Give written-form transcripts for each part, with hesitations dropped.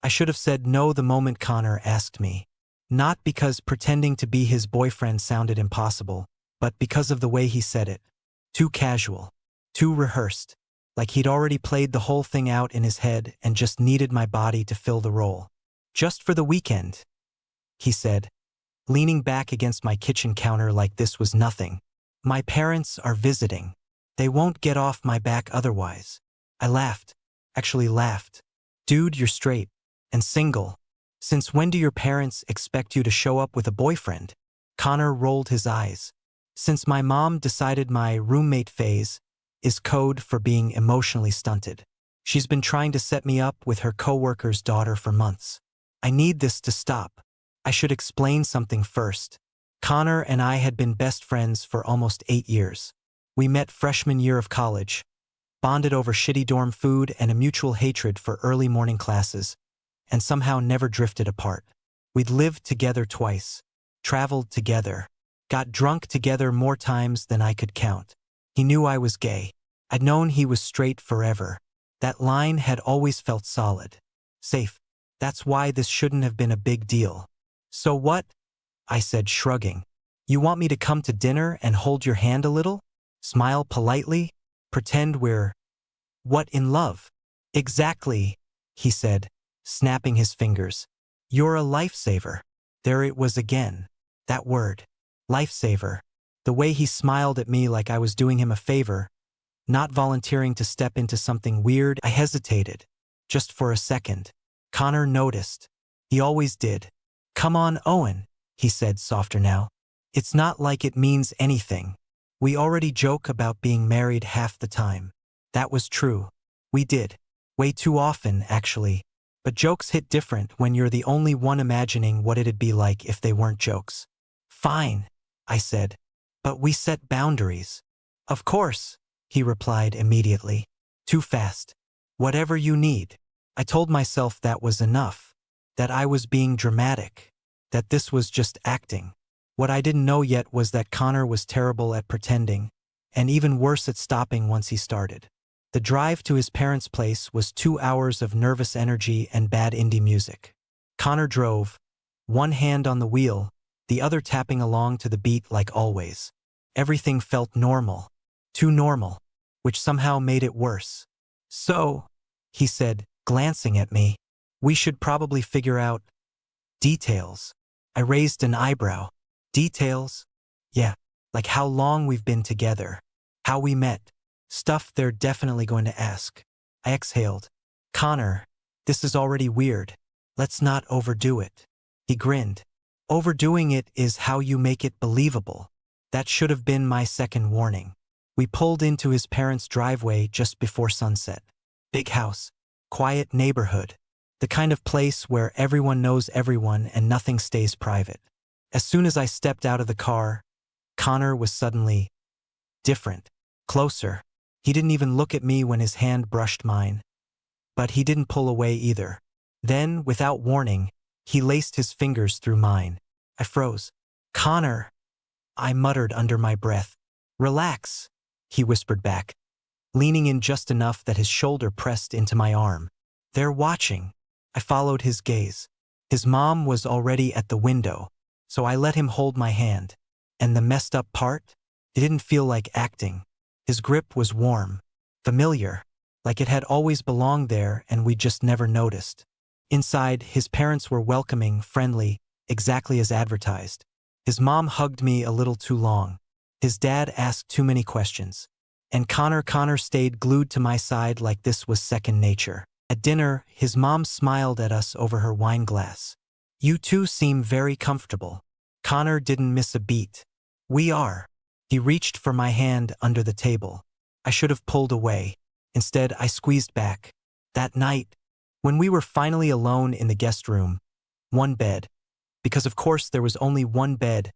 I should have said no the moment Connor asked me. Not because pretending to be his boyfriend sounded impossible, but because of the way he said it. Too casual. Too rehearsed. Like he'd already played the whole thing out in his head and just needed my body to fill the role. Just for the weekend, he said, leaning back against my kitchen counter like this was nothing. My parents are visiting. They won't get off my back otherwise. I laughed. Actually laughed. Dude, you're straight. And single. Since when do your parents expect you to show up with a boyfriend? Connor rolled his eyes. Since my mom decided my roommate phase is code for being emotionally stunted. She's been trying to set me up with her coworker's daughter for months. I need this to stop. I should explain something first. Connor and I had been best friends for almost 8 years. We met freshman year of college, bonded over shitty dorm food and a mutual hatred for early morning classes, and somehow never drifted apart. We'd lived together twice, traveled together, got drunk together more times than I could count. He knew I was gay. I'd known he was straight forever. That line had always felt solid. Safe. That's why this shouldn't have been a big deal. So what? I said, shrugging. You want me to come to dinner and hold your hand a little? Smile politely? Pretend we're… What, in love? Exactly, he said, snapping his fingers. You're a lifesaver. There it was again. That word. Lifesaver. The way he smiled at me like I was doing him a favor, not volunteering to step into something weird. I hesitated. Just for a second. Connor noticed. He always did. Come on, Owen, he said, softer now. It's not like it means anything. We already joke about being married half the time. That was true. We did. Way too often, actually. But jokes hit different when you're the only one imagining what it'd be like if they weren't jokes. Fine, I said. But we set boundaries. Of course, he replied immediately. Too fast. Whatever you need. I told myself that was enough. That I was being dramatic. That this was just acting. What I didn't know yet was that Connor was terrible at pretending, and even worse at stopping once he started. The drive to his parents' place was 2 hours of nervous energy and bad indie music. Connor drove, one hand on the wheel, the other tapping along to the beat like always. Everything felt normal. Too normal. Which somehow made it worse. So, he said, glancing at me, we should probably figure out details. I raised an eyebrow. Details? Yeah, like how long we've been together. How we met. Stuff they're definitely going to ask. I exhaled. Connor, this is already weird. Let's not overdo it. He grinned. Overdoing it is how you make it believable. That should have been my second warning. We pulled into his parents' driveway just before sunset. Big house. Quiet neighborhood. The kind of place where everyone knows everyone and nothing stays private. As soon as I stepped out of the car, Connor was suddenly different. Closer. He didn't even look at me when his hand brushed mine. But he didn't pull away either. Then, without warning, he laced his fingers through mine. I froze. Connor, I muttered under my breath. Relax, he whispered back, leaning in just enough that his shoulder pressed into my arm. They're watching. I followed his gaze. His mom was already at the window, so I let him hold my hand. And the messed up part? It didn't feel like acting. His grip was warm, familiar, like it had always belonged there and we just never noticed. Inside, his parents were welcoming, friendly, exactly as advertised. His mom hugged me a little too long. His dad asked too many questions. And Connor stayed glued to my side like this was second nature. At dinner, his mom smiled at us over her wine glass. You two seem very comfortable. Connor didn't miss a beat. We are. He reached for my hand under the table. I should have pulled away. Instead, I squeezed back. That night, when we were finally alone in the guest room, one bed, because of course there was only one bed,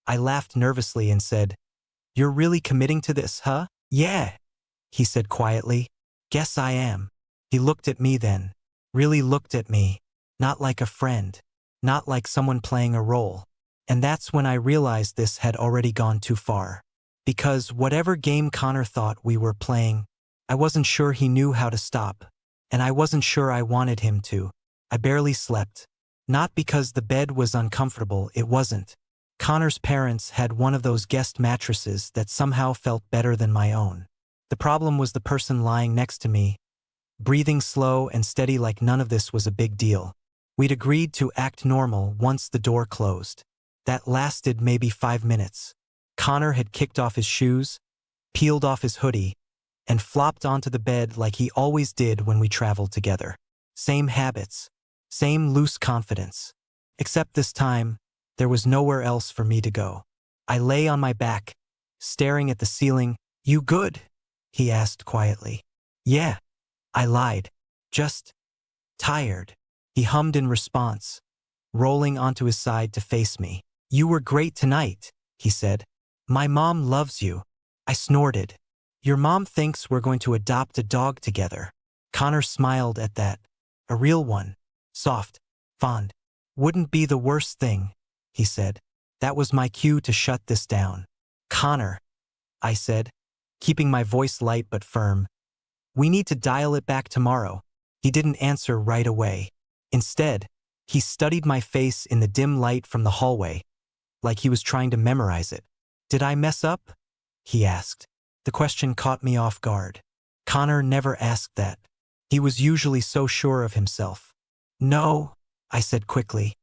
I laughed nervously and said, You're really committing to this, huh? Yeah, he said quietly. Guess I am. He looked at me then. Really looked at me. Not like a friend. Not like someone playing a role. And that's when I realized this had already gone too far. Because whatever game Connor thought we were playing, I wasn't sure he knew how to stop. And I wasn't sure I wanted him to. I barely slept. Not because the bed was uncomfortable, it wasn't. Connor's parents had one of those guest mattresses that somehow felt better than my own. The problem was the person lying next to me, breathing slow and steady like none of this was a big deal. We'd agreed to act normal once the door closed. That lasted maybe 5 minutes. Connor had kicked off his shoes, peeled off his hoodie, and flopped onto the bed like he always did when we traveled together. Same habits, same loose confidence. Except this time, there was nowhere else for me to go. I lay on my back, staring at the ceiling. "You good?" he asked quietly. "Yeah," I lied. "Just tired," he hummed in response, rolling onto his side to face me. "You were great tonight," he said. "My mom loves you." I snorted. "Your mom thinks we're going to adopt a dog together." Connor smiled at that. "A real one. Soft. Fond. Wouldn't be the worst thing," he said. That was my cue to shut this down. "Connor," I said, keeping my voice light but firm, "we need to dial it back tomorrow." He didn't answer right away. Instead, he studied my face in the dim light from the hallway, like he was trying to memorize it. "Did I mess up?" he asked. The question caught me off guard. Connor never asked that. He was usually so sure of himself. "No," I said quickly.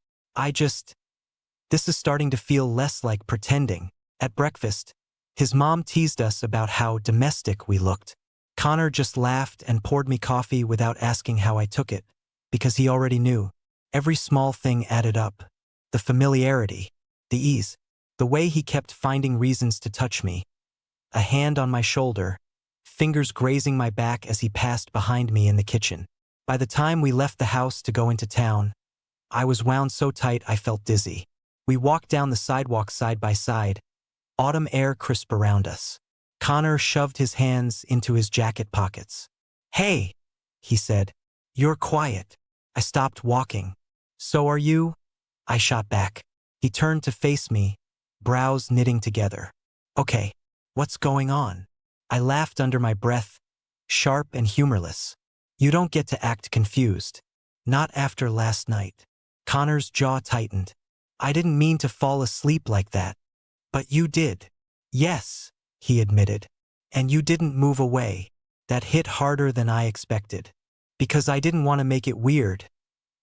This is starting to feel less like pretending." At breakfast, his mom teased us about how domestic we looked. Connor just laughed and poured me coffee without asking how I took it, because he already knew. Every small thing added up. The familiarity, the ease, the way he kept finding reasons to touch me. A hand on my shoulder, fingers grazing my back as he passed behind me in the kitchen. By the time we left the house to go into town, I was wound so tight I felt dizzy. We walked down the sidewalk side by side, autumn air crisp around us. Connor shoved his hands into his jacket pockets. "Hey," he said, "you're quiet." I stopped walking. "So are you?" I shot back. He turned to face me, brows knitting together. "Okay, what's going on?" I laughed under my breath, sharp and humorless. "You don't get to act confused. Not after last night." Connor's jaw tightened. "I didn't mean to fall asleep like that." "But you did." "Yes," he admitted. "And you didn't move away." That hit harder than I expected. "Because I didn't want to make it weird,"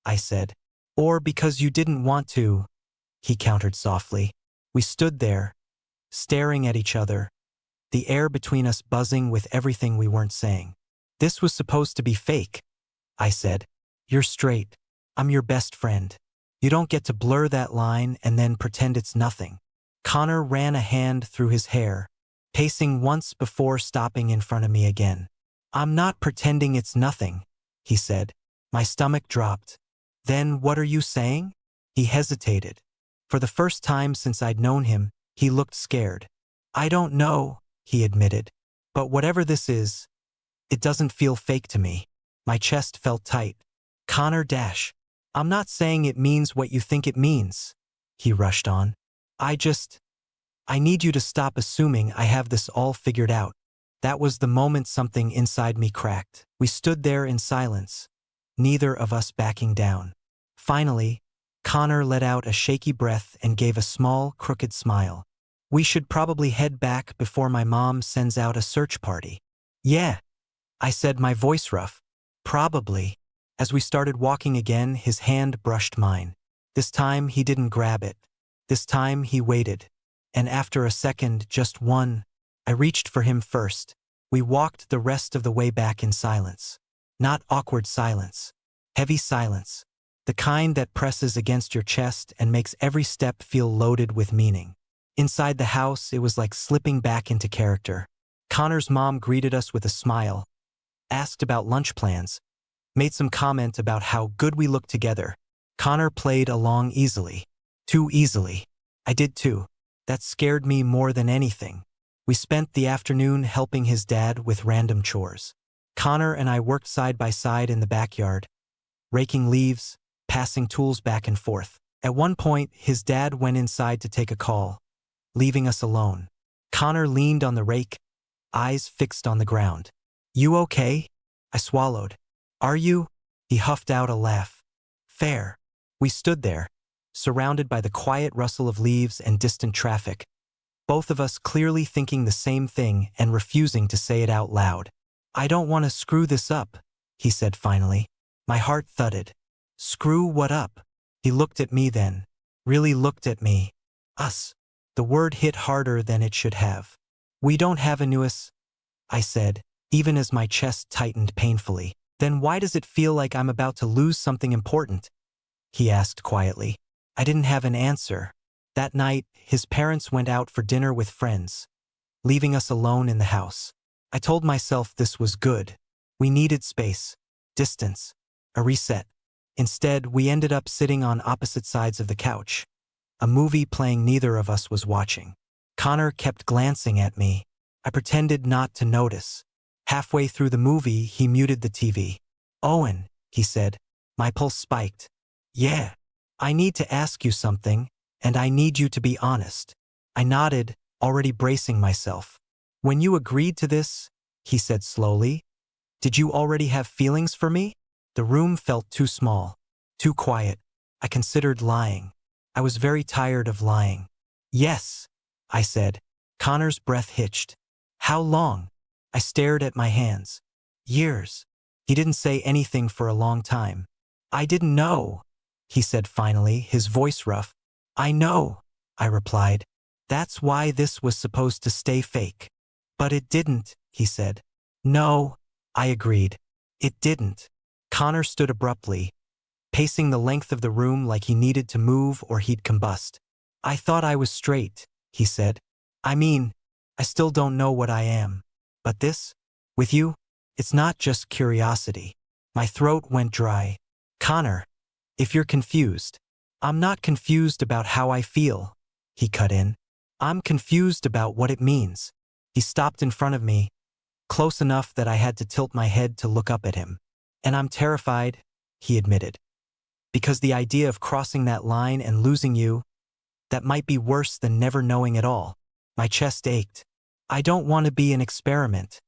I said. "Or because you didn't want to," he countered softly. We stood there, staring at each other, the air between us buzzing with everything we weren't saying. "This was supposed to be fake," I said. "You're straight. I'm your best friend. You don't get to blur that line and then pretend it's nothing." Connor ran a hand through his hair, pacing once before stopping in front of me again. "I'm not pretending it's nothing," he said. My stomach dropped. "Then what are you saying?" He hesitated. For the first time since I'd known him, he looked scared. "I don't know," he admitted. "But whatever this is, it doesn't feel fake to me." My chest felt tight. "Connor Dash, I'm not saying it means what you think it means," he rushed on. I need you to stop assuming I have this all figured out." That was the moment something inside me cracked. We stood there in silence, neither of us backing down. Finally, Connor let out a shaky breath and gave a small, crooked smile. "We should probably head back before my mom sends out a search party." "Yeah," I said, my voice rough. "Probably." As we started walking again, his hand brushed mine. This time he didn't grab it. This time he waited. And after a second, just one, I reached for him first. We walked the rest of the way back in silence. Not awkward silence. Heavy silence. The kind that presses against your chest and makes every step feel loaded with meaning. Inside the house, it was like slipping back into character. Connor's mom greeted us with a smile, asked about lunch plans, made some comment about how good we looked together. Connor played along easily. Too easily. I did too. That scared me more than anything. We spent the afternoon helping his dad with random chores. Connor and I worked side by side in the backyard, raking leaves, passing tools back and forth. At one point, his dad went inside to take a call, leaving us alone. Connor leaned on the rake, eyes fixed on the ground. "You okay?" I swallowed. "Are you?" He huffed out a laugh. Fair. We stood there, surrounded by the quiet rustle of leaves and distant traffic, both of us clearly thinking the same thing and refusing to say it out loud. I don't want to screw this up, he said finally. My heart thudded. Screw what up? He looked at me then. Really looked at me. Us. The word hit harder than it should have. We don't have a newest, I said, even as my chest tightened painfully. Then why does it feel like I'm about to lose something important? He asked quietly. I didn't have an answer. That night, his parents went out for dinner with friends, leaving us alone in the house. I told myself this was good. We needed space, distance, a reset. Instead, we ended up sitting on opposite sides of the couch, a movie playing neither of us was watching. Connor kept glancing at me. I pretended not to notice. Halfway through the movie, he muted the TV. Owen, he said. My pulse spiked. Yeah. I need to ask you something, and I need you to be honest. I nodded, already bracing myself. When you agreed to this, he said slowly, did you already have feelings for me? The room felt too small, too quiet. I considered lying. I was very tired of lying. Yes, I said. Connor's breath hitched. How long? I stared at my hands. Years. He didn't say anything for a long time. I didn't know, he said finally, his voice rough. I know, I replied. That's why this was supposed to stay fake. But it didn't, he said. No, I agreed. It didn't. Connor stood abruptly, pacing the length of the room like he needed to move or he'd combust. I thought I was straight, he said. I mean, I still don't know what I am. But this? With you? It's not just curiosity. My throat went dry. Connor, if you're confused, I'm not confused about how I feel, he cut in. I'm confused about what it means. He stopped in front of me, close enough that I had to tilt my head to look up at him. And I'm terrified, he admitted. Because the idea of crossing that line and losing you, that might be worse than never knowing at all. My chest ached. I don't want to be an experiment,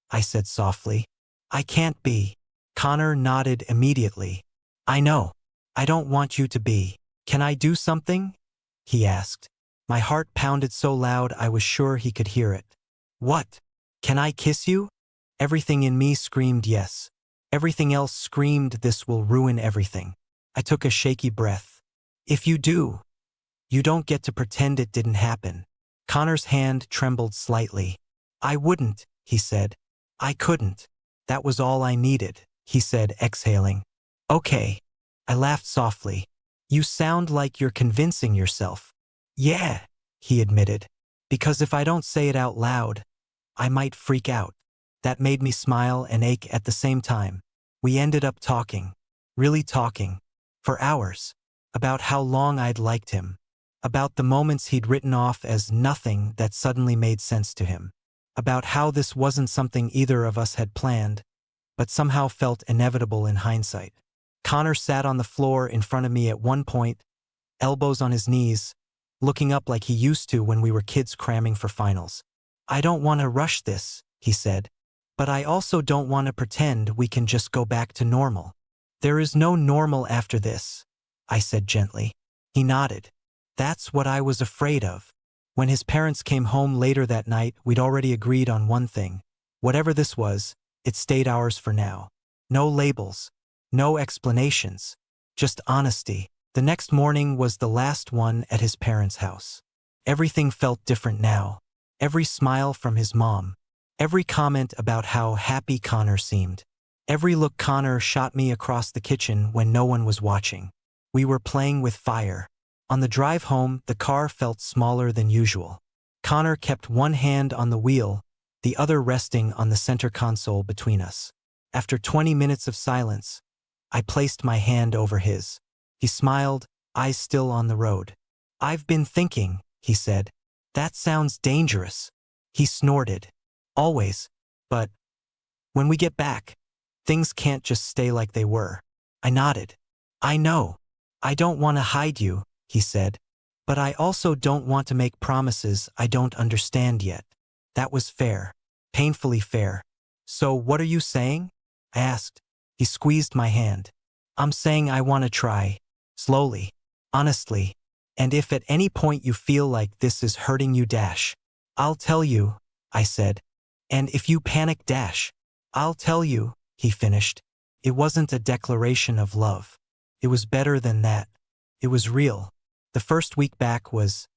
I said softly. I can't be. Connor nodded immediately. I know. I don't want you to be. Can I do something? He asked. My heart pounded so loud I was sure he could hear it. What? Can I kiss you? Everything in me screamed yes. Everything else screamed this will ruin everything. I took a shaky breath. If you do, you don't get to pretend it didn't happen. Connor's hand trembled slightly. I wouldn't, he said. I couldn't. That was all I needed, he said, exhaling. Okay. I laughed softly. You sound like you're convincing yourself. Yeah, he admitted. Because if I don't say it out loud, I might freak out. That made me smile and ache at the same time. We ended up talking. Really talking. For hours. About how long I'd liked him. About the moments he'd written off as nothing that suddenly made sense to him. About how this wasn't something either of us had planned, but somehow felt inevitable in hindsight. Connor sat on the floor in front of me at one point, elbows on his knees, looking up like he used to when we were kids cramming for finals. I don't want to rush this, he said. But I also don't want to pretend we can just go back to normal. There is no normal after this, I said gently. He nodded. That's what I was afraid of. When his parents came home later that night, we'd already agreed on one thing. Whatever this was, it stayed ours for now. No labels. No explanations. Just honesty. The next morning was the last one at his parents' house. Everything felt different now. Every smile from his mom. Every comment about how happy Connor seemed. Every look Connor shot me across the kitchen when no one was watching. We were playing with fire. On the drive home, the car felt smaller than usual. Connor kept one hand on the wheel, the other resting on the center console between us. After 20 minutes of silence, I placed my hand over his. He smiled, eyes still on the road. I've been thinking, he said. That sounds dangerous. He snorted. Always. But when we get back, things can't just stay like they were. I nodded. I know. I don't want to hide you, he said. But I also don't want to make promises I don't understand yet. That was fair. Painfully fair. So what are you saying? I asked. He squeezed my hand. I'm saying I want to try. Slowly. Honestly. And if at any point you feel like this is hurting you, I'll tell you, I said. And if you panic, I'll tell you, he finished. It wasn't a declaration of love. It was better than that. It was real. The first week back was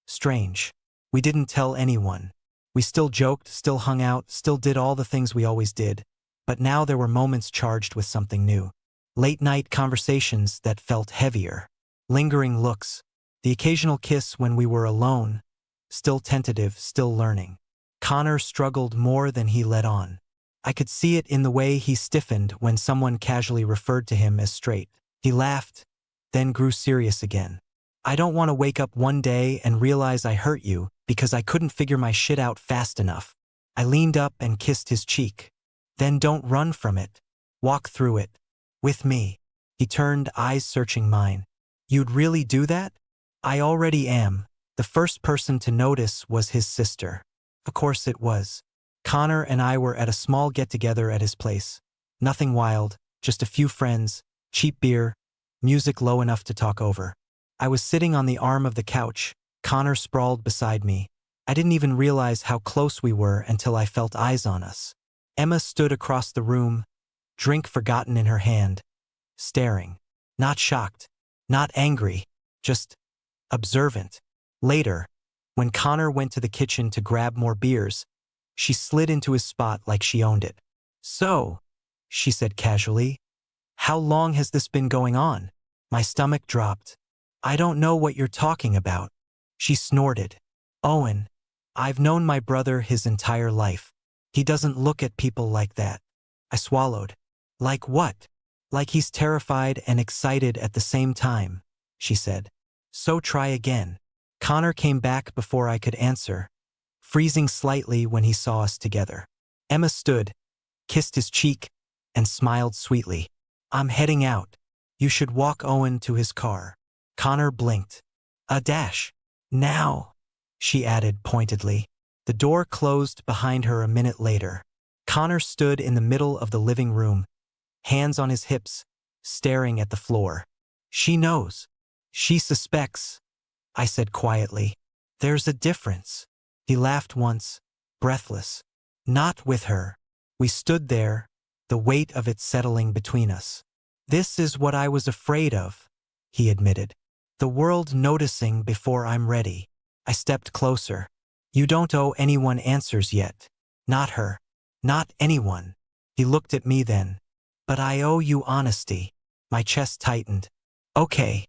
strange. We didn't tell anyone. We still joked, still hung out, still did all the things we always did. But now there were moments charged with something new. Late-night conversations that felt heavier. Lingering looks. The occasional kiss when we were alone. Still tentative, still learning. Connor struggled more than he let on. I could see it in the way he stiffened when someone casually referred to him as straight. He laughed, then grew serious again. I don't want to wake up one day and realize I hurt you because I couldn't figure my shit out fast enough. I leaned up and kissed his cheek. Then don't run from it. Walk through it. With me. He turned, eyes searching mine. You'd really do that? I already am. The first person to notice was his sister. Of course it was. Connor and I were at a small get-together at his place. Nothing wild, just a few friends, cheap beer, music low enough to talk over. I was sitting on the arm of the couch, Connor sprawled beside me. I didn't even realize how close we were until I felt eyes on us. Emma stood across the room, drink forgotten in her hand, staring. Not shocked, not angry, just observant. Later, when Connor went to the kitchen to grab more beers, she slid into his spot like she owned it. So, she said casually, how long has this been going on? My stomach dropped. I don't know what you're talking about. She snorted. Owen, I've known my brother his entire life. He doesn't look at people like that. I swallowed. Like what? Like he's terrified and excited at the same time, she said. So try again. Connor came back before I could answer, freezing slightly when he saw us together. Emma stood, kissed his cheek, and smiled sweetly. I'm heading out. You should walk Owen to his car. Connor blinked. A dash. Now, she added pointedly. The door closed behind her a minute later. Connor stood in the middle of the living room, hands on his hips, staring at the floor. She knows. She suspects, I said quietly. There's a difference. He laughed once, breathless. Not with her. We stood there, the weight of it settling between us. This is what I was afraid of, he admitted. The world noticing before I'm ready. I stepped closer. You don't owe anyone answers yet. Not her. Not anyone. He looked at me then. But I owe you honesty. My chest tightened. Okay.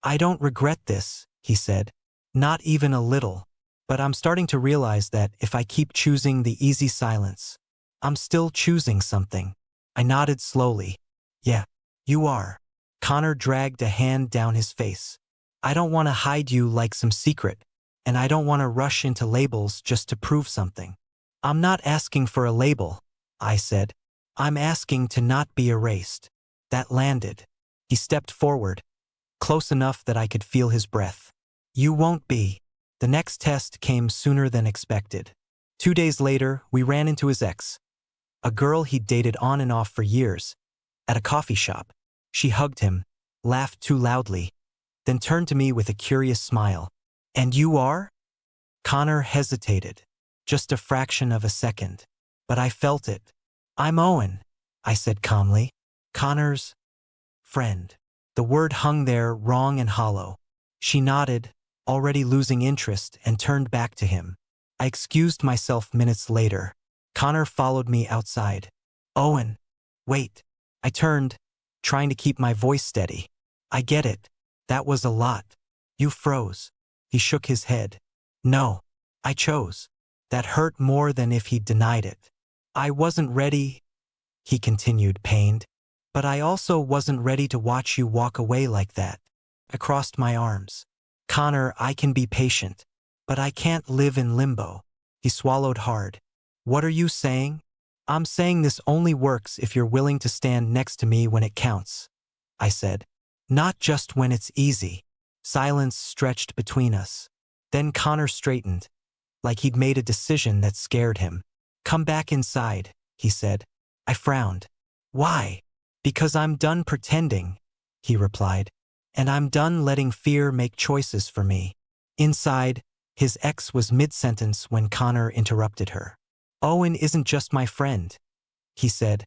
I don't regret this, he said. Not even a little. But I'm starting to realize that if I keep choosing the easy silence, I'm still choosing something. I nodded slowly. Yeah, you are. Connor dragged a hand down his face. I don't want to hide you like some secret, and I don't want to rush into labels just to prove something. I'm not asking for a label, I said. I'm asking to not be erased. That landed. He stepped forward, close enough that I could feel his breath. You won't be. The next test came sooner than expected. 2 days later, we ran into his ex, a girl he'd dated on and off for years, at a coffee shop. She hugged him, laughed too loudly, then turned to me with a curious smile. And you are? Connor hesitated, just a fraction of a second. But I felt it. I'm Owen, I said calmly. Connor's friend. The word hung there wrong and hollow. She nodded, already losing interest, and turned back to him. I excused myself minutes later. Connor followed me outside. Owen, wait. I turned, trying to keep my voice steady. I get it. That was a lot. You froze. He shook his head. No, I chose. That hurt more than if he'd denied it. I wasn't ready, he continued, pained. But I also wasn't ready to watch you walk away like that. I crossed my arms. Connor, I can be patient, but I can't live in limbo. He swallowed hard. What are you saying? I'm saying this only works if you're willing to stand next to me when it counts, I said. Not just when it's easy. Silence stretched between us. Then Connor straightened, like he'd made a decision that scared him. Come back inside, he said. I frowned. Why? Because I'm done pretending, he replied. And I'm done letting fear make choices for me. Inside, his ex was mid-sentence when Connor interrupted her. Owen isn't just my friend, he said,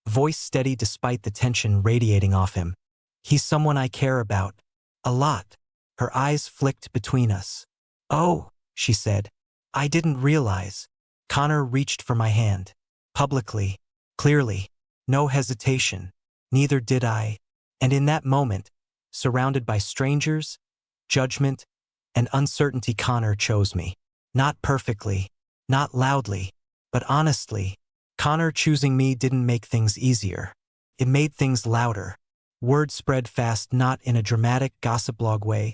voice steady despite the tension radiating off him. He's someone I care about. A lot. Her eyes flicked between us. Oh, she said. I didn't realize. Connor reached for my hand. Publicly. Clearly. No hesitation. Neither did I. And in that moment, surrounded by strangers, judgment, and uncertainty, Connor chose me. Not perfectly, not loudly, but honestly. Connor choosing me didn't make things easier. It made things louder. Word spread fast, not in a dramatic gossip blog way,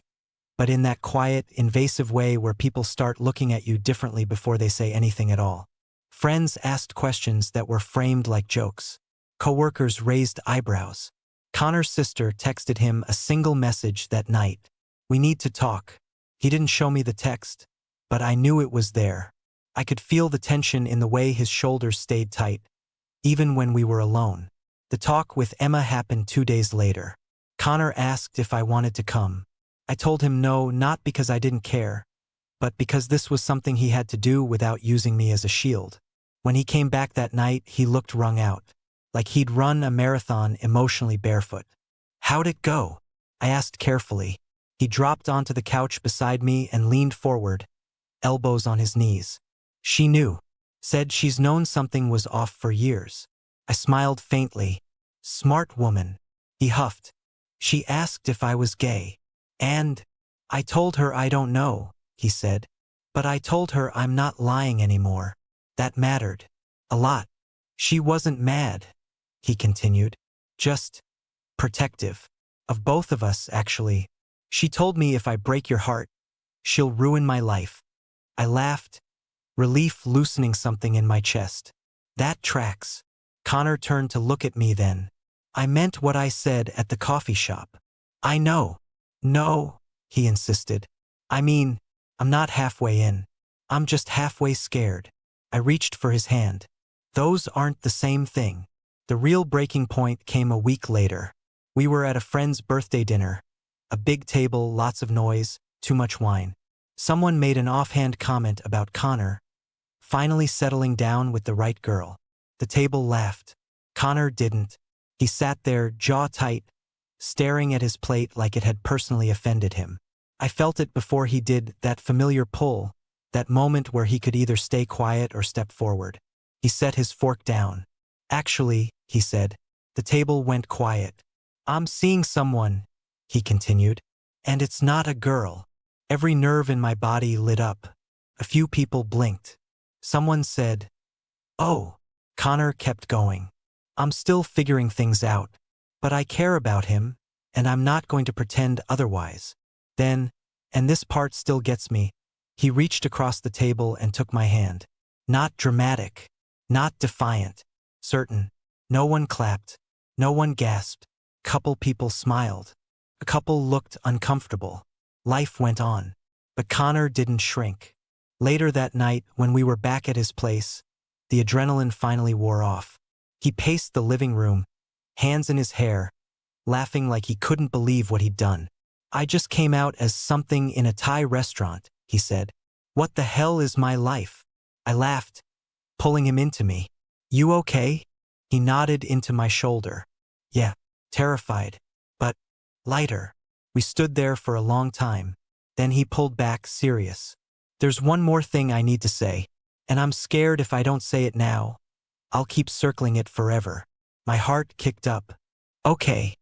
but in that quiet, invasive way where people start looking at you differently before they say anything at all. Friends asked questions that were framed like jokes. Coworkers raised eyebrows. Connor's sister texted him a single message that night. We need to talk. He didn't show me the text, but I knew it was there. I could feel the tension in the way his shoulders stayed tight, even when we were alone. The talk with Emma happened 2 days later. Connor asked if I wanted to come. I told him no, not because I didn't care, but because this was something he had to do without using me as a shield. When he came back that night, he looked wrung out, like he'd run a marathon emotionally barefoot. How'd it go? I asked carefully. He dropped onto the couch beside me and leaned forward, elbows on his knees. She knew. Said she's known something was off for years. I smiled faintly. Smart woman. He huffed. She asked if I was gay. And I told her I don't know, he said. But I told her I'm not lying anymore. That mattered. A lot. She wasn't mad, he continued. Just protective. Of both of us, actually. She told me if I break your heart, she'll ruin my life. I laughed, relief loosening something in my chest. That tracks. Connor turned to look at me then. I meant what I said at the coffee shop. I know. No, he insisted. I mean, I'm not halfway in. I'm just halfway scared. I reached for his hand. Those aren't the same thing. The real breaking point came a week later. We were at a friend's birthday dinner. A big table, lots of noise, too much wine. Someone made an offhand comment about Connor finally settling down with the right girl. The table laughed. Connor didn't. He sat there, jaw tight, staring at his plate like it had personally offended him. I felt it before he did, that familiar pull, that moment where he could either stay quiet or step forward. He set his fork down. Actually, he said. The table went quiet. I'm seeing someone, he continued. And it's not a girl. Every nerve in my body lit up. A few people blinked. Someone said, "Oh." Connor kept going. I'm still figuring things out. But I care about him, and I'm not going to pretend otherwise. Then, and this part still gets me, he reached across the table and took my hand. Not dramatic. Not defiant. Certain. No one clapped. No one gasped. Couple people smiled. A couple looked uncomfortable. Life went on. But Connor didn't shrink. Later that night, when we were back at his place, the adrenaline finally wore off. He paced the living room, hands in his hair, laughing like he couldn't believe what he'd done. I just came out as something in a Thai restaurant, he said. What the hell is my life? I laughed, pulling him into me. You okay? He nodded into my shoulder. Yeah, terrified, but lighter. We stood there for a long time. Then he pulled back, serious. There's one more thing I need to say, and I'm scared if I don't say it now, I'll keep circling it forever. My heart kicked up. Okay.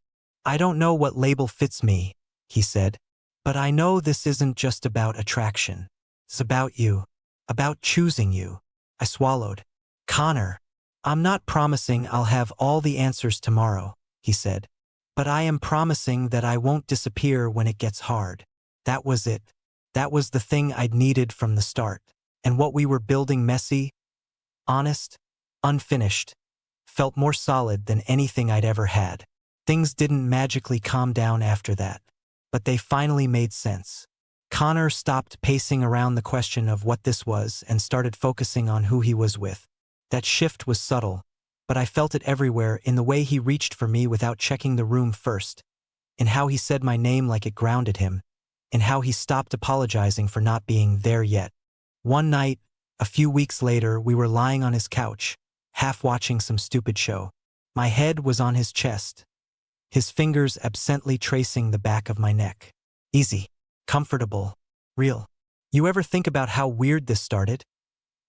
I don't know what label fits me, he said, but I know this isn't just about attraction. It's about you. About choosing you. I swallowed. Connor, I'm not promising I'll have all the answers tomorrow, he said, but I am promising that I won't disappear when it gets hard. That was it. That was the thing I'd needed from the start. And what we were building, messy, honest, unfinished, felt more solid than anything I'd ever had. Things didn't magically calm down after that, but they finally made sense. Connor stopped pacing around the question of what this was and started focusing on who he was with. That shift was subtle, but I felt it everywhere, in the way he reached for me without checking the room first, in how he said my name like it grounded him, in how he stopped apologizing for not being there yet. One night, a few weeks later, we were lying on his couch, half watching some stupid show. My head was on his chest, his fingers absently tracing the back of my neck. Easy, comfortable, real. You ever think about how weird this started?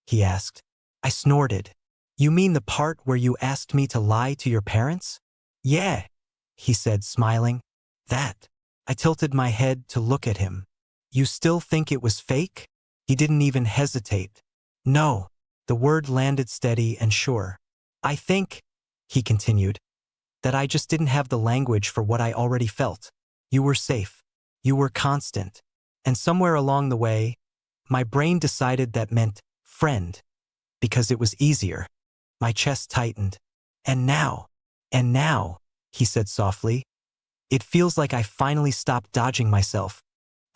He asked. I snorted. You mean the part where you asked me to lie to your parents? Yeah, he said, smiling. That. I tilted my head to look at him. You still think it was fake? He didn't even hesitate. No. The word landed steady and sure. I think, he continued, that I just didn't have the language for what I already felt. You were safe. You were constant. And somewhere along the way, my brain decided that meant friend, because it was easier. My chest tightened. And now, he said softly, it feels like I finally stopped dodging myself.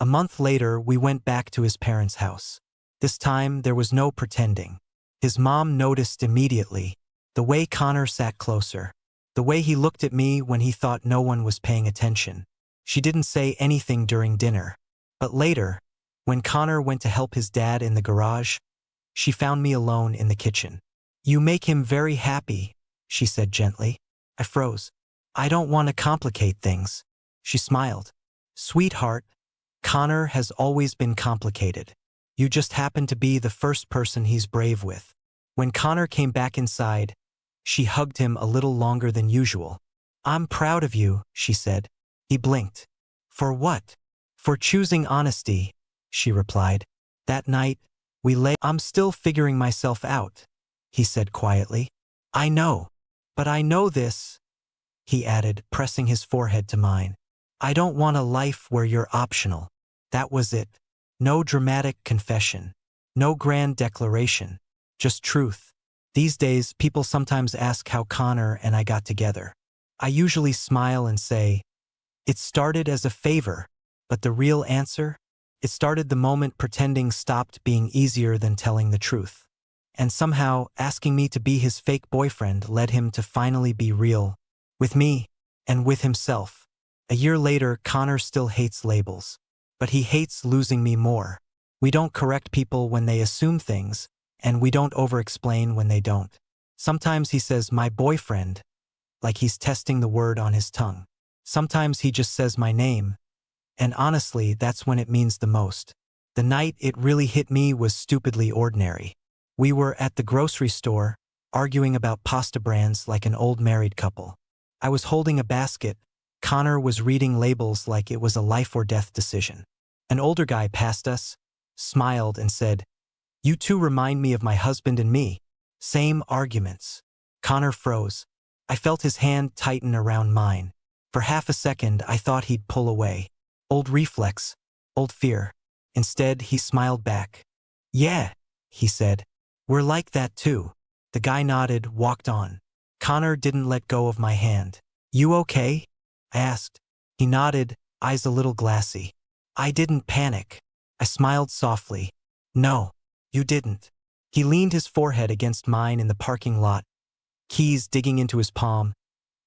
A month later, we went back to his parents' house. This time, there was no pretending. His mom noticed immediately, the way Connor sat closer, the way he looked at me when he thought no one was paying attention. She didn't say anything during dinner. But later, when Connor went to help his dad in the garage, she found me alone in the kitchen. You make him very happy, she said gently. I froze. I don't want to complicate things. She smiled. Sweetheart, Connor has always been complicated. You just happen to be the first person he's brave with. When Connor came back inside, she hugged him a little longer than usual. I'm proud of you, she said. He blinked. For what? For choosing honesty, she replied. That night, we lay. I'm still figuring myself out, he said quietly. I know. But I know this, he added, pressing his forehead to mine. I don't want a life where you're optional. That was it. No dramatic confession. No grand declaration. Just truth. These days, people sometimes ask how Connor and I got together. I usually smile and say, it started as a favor, but the real answer? It started the moment pretending stopped being easier than telling the truth. And somehow, asking me to be his fake boyfriend led him to finally be real. With me, and with himself. A year later, Connor still hates labels. But he hates losing me more. We don't correct people when they assume things, and we don't over-explain when they don't. Sometimes he says, my boyfriend, like he's testing the word on his tongue. Sometimes he just says my name, and honestly, that's when it means the most. The night it really hit me was stupidly ordinary. We were at the grocery store, arguing about pasta brands like an old married couple. I was holding a basket. Connor was reading labels like it was a life or death decision. An older guy passed us, smiled and said, you two remind me of my husband and me. Same arguments. Connor froze. I felt his hand tighten around mine. For half a second, I thought he'd pull away. Old reflex, old fear. Instead, he smiled back. Yeah, he said. We're like that too. The guy nodded, walked on. Connor didn't let go of my hand. You okay? I asked. He nodded, eyes a little glassy. I didn't panic. I smiled softly. No, you didn't. He leaned his forehead against mine in the parking lot, keys digging into his palm,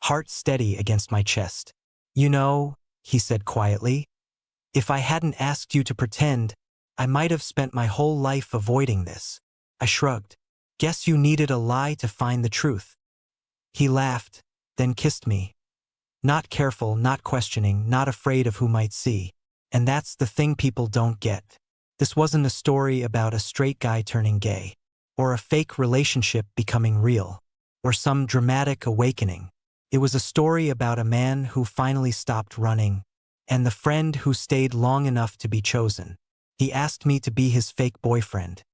heart steady against my chest. You know, he said quietly, if I hadn't asked you to pretend, I might have spent my whole life avoiding this. I shrugged. Guess you needed a lie to find the truth. He laughed, then kissed me. Not careful, not questioning, not afraid of who might see. And that's the thing people don't get. This wasn't a story about a straight guy turning gay, or a fake relationship becoming real, or some dramatic awakening. It was a story about a man who finally stopped running, and the friend who stayed long enough to be chosen. He asked me to be his fake boyfriend,